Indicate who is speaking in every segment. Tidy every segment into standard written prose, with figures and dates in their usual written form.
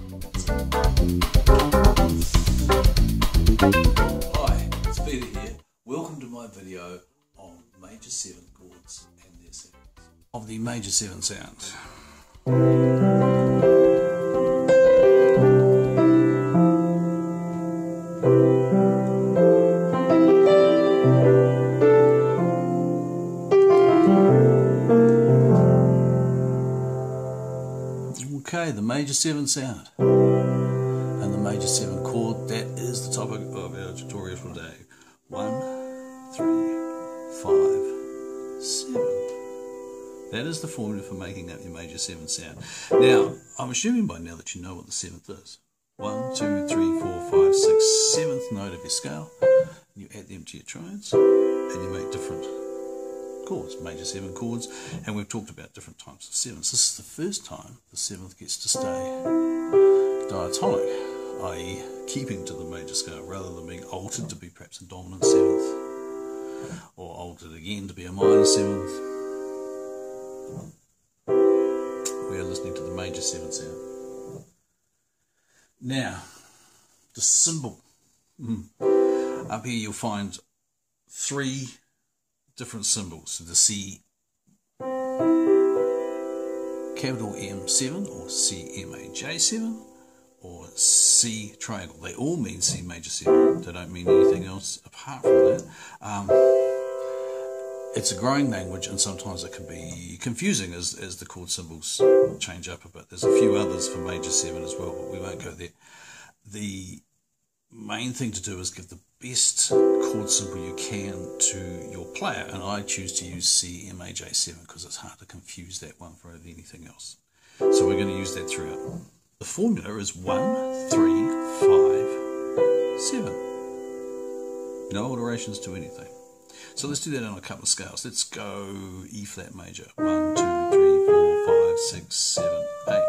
Speaker 1: Hi, it's Peter here. Welcome to my video on major 7 chords and their settings. Of the major 7 sounds. Okay, the major 7 sound and the major 7 chord, that is the topic of our tutorial for today. 1, 3, 5, 7. That is the formula for making up your major 7 sound. Now, I'm assuming by now that you know what the 7th is. 1, 2, 3, 4, 5, 6, 7th note of your scale. You add them to your triads and you make different chords, major 7 chords, and we've talked about different types of 7s. This is the first time the 7th gets to stay diatonic, i.e. keeping to the major scale rather than being altered to be perhaps a dominant 7th or altered again to be a minor 7th. We are listening to the major 7 sound. Now, the symbol. Up here you'll find 3 different symbols. So the C capital M7 or C MAJ7 or C triangle. They all mean C major 7. They don't mean anything else apart from that. It's a growing language and sometimes it can be confusing as the chord symbols change up a bit. There's a few others for major 7 as well, but we won't go there. The main thing to do is give the best chord symbol you can to your player, and I choose to use C MAJ7 because it's hard to confuse that one for anything else. So we're going to use that throughout. The formula is 1, 3, 5, 7. No alterations to anything. So let's do that on a couple of scales. Let's go E flat major. 1, 2, 3, 4, 5, 6, 7, 8.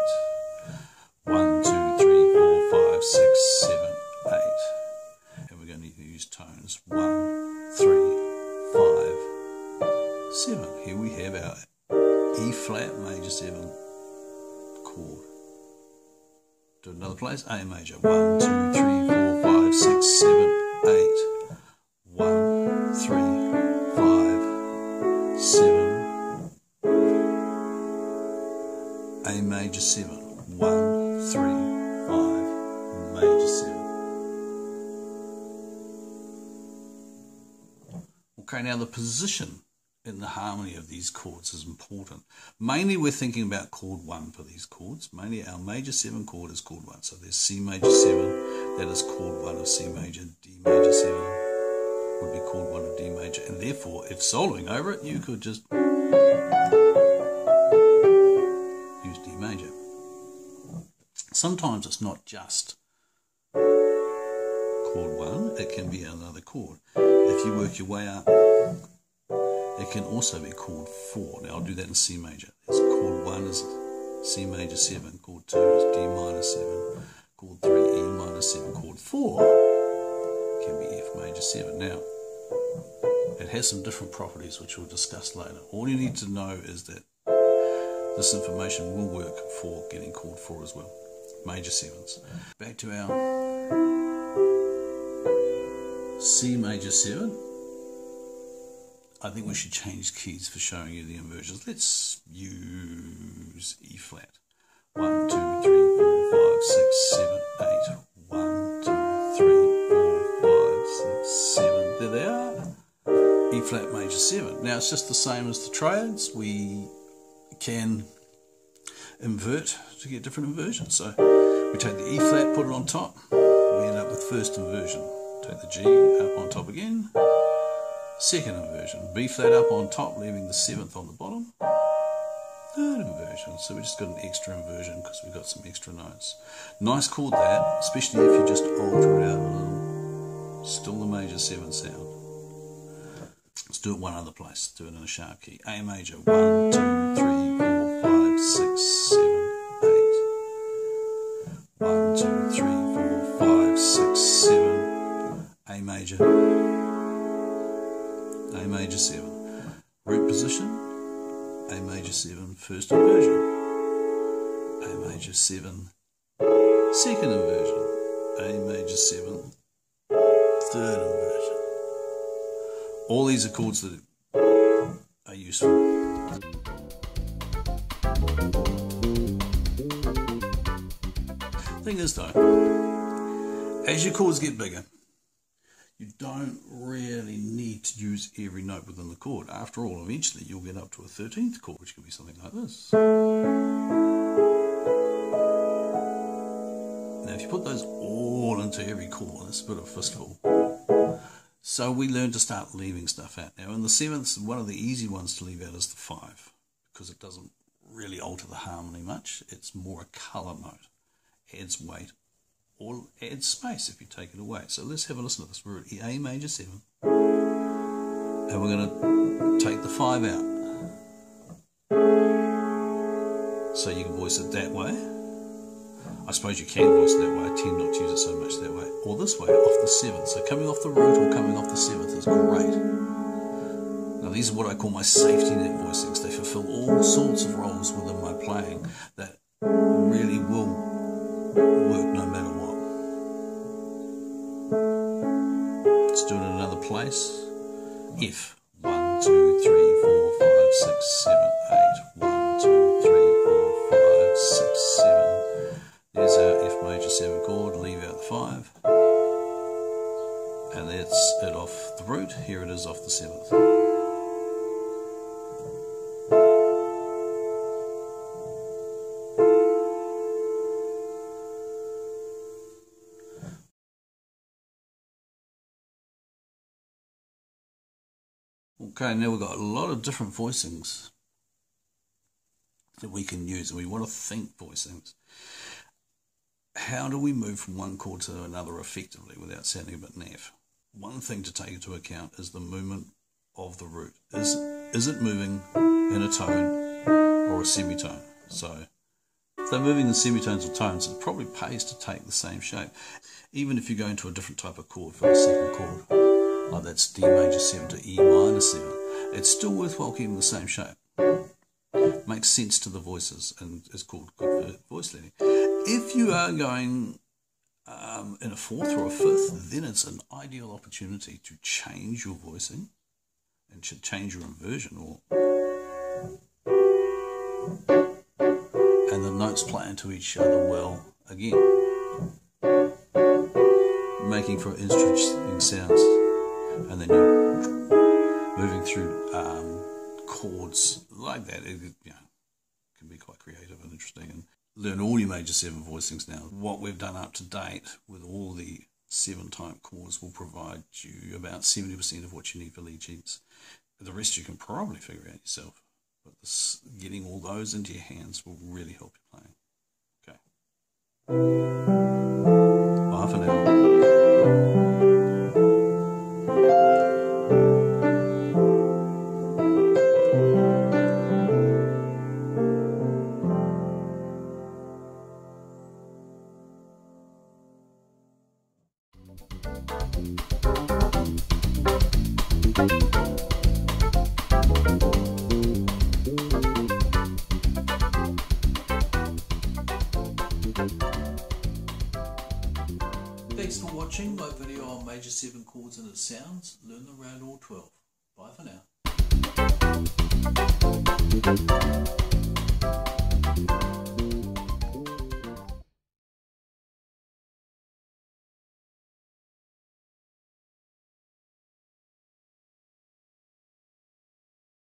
Speaker 1: 1, 2, 3, 4, 5, 6, 7, 8. And we're going to use tones 1, 3, 5, 7. Here we have our E flat major 7 chord. Do another place. A major. 1, 2, 3, 4, 5, 6, 7, 8. 1, 3, 5, 7. A major 7. 1, 3, 5, major 7. Okay, now the position in the harmony of these chords is important. Mainly we're thinking about chord 1 for these chords. Mainly our major 7 chord is chord 1. So there's C major 7, that is chord 1 of C major. D major 7 would be chord 1 of D major. And therefore, if soloing over it, you could just use D major. Sometimes it's not just chord 1, it can be another chord. If you work your way up, it can also be chord 4. Now I'll do that in C major. There's chord 1 is C major 7, chord 2 is D minor 7, chord 3 E minor 7, chord 4 can be F major 7. Now, it has some different properties which we'll discuss later. All you need to know is that this information will work for getting chord 4 as well. Major 7s. Back to our C major 7. I think we should change keys for showing you the inversions. Let's use E flat. 1, 2, 3, 4, 5, 6, 7, 8. 1, 2, 3, 4, 5, 6, 7. There they are. E flat major 7. Now it's just the same as the triads. We can invert to get different inversions. So we take the E flat, put it on top. We end up with first inversion. Take the G up on top again. Second inversion. B flat up on top, leaving the 7th on the bottom. Third inversion. So we just got an extra inversion because we've got some extra notes. Nice chord that, especially if you just alter it out a little. Still the major 7 sound. Let's do it one other place. Do it in a sharp key. A major. 1, 2, 3, 4, 5, 6, 7, 8. 1, 2, 3, 4, 5, 6, 7. A major. A major 7. Root position. A major 7. First inversion. A major 7. second inversion, A major 7, third inversion. All these are chords that are useful. Thing is though, as your chords get bigger, you don't really need to use every note within the chord. After all, eventually you'll get up to a 13th chord, which could be something like this. Now if you put those all into every chord, it's a bit of a fistful. So we learn to start leaving stuff out. Now in the 7th, one of the easy ones to leave out is the 5, because it doesn't really alter the harmony much. It's more a colour note. Adds weight or adds space if you take it away. So let's have a listen to this. We're at A major 7 and we're going to take the 5 out. So you can voice it that way. I suppose you can voice it that way. I tend not to use it so much that way. Or this way, off the 7th. So coming off the root or coming off the 7th is great. Now these are what I call my safety net voicings. They fulfill all sorts of roles within my playing that really will work no matter what. Let's do it in another place. F. 1, 2, 3, 4, 5, 6, 7, 8. 1, 2, 3, 4, 5, 6, 7. There's our F major 7 chord. Leave out the 5. And that's it off the root. Here it is off the 7th. Okay, now we've got a lot of different voicings that we can use, and we want to think voicings. How do we move from one chord to another effectively without sounding a bit naff? One thing to take into account is the movement of the root. Is it moving in a tone or a semitone? So if they're moving in semitones or tones, it probably pays to take the same shape. Even if you go into a different type of chord for the second chord, like that's D major 7 to E minor 7, it's still worthwhile keeping the same shape. Makes sense to the voices and is called good voice leading. If you are going in a 4th or a 5th, then it's an ideal opportunity to change your voicing and should change your inversion, and the notes play into each other well again, making for interesting sounds. And then you're moving through chords like that. It can be quite creative and interesting. And learn all your major 7 voicings now. What we've done up to date with all the 7 type chords will provide you about 70% of what you need for lead sheets. The rest you can probably figure out yourself. But getting all those into your hands will really help you playing. Okay. Bye for now. Thanks for watching my video on major 7 chords and its sounds. Learn the round all 12. Bye for now.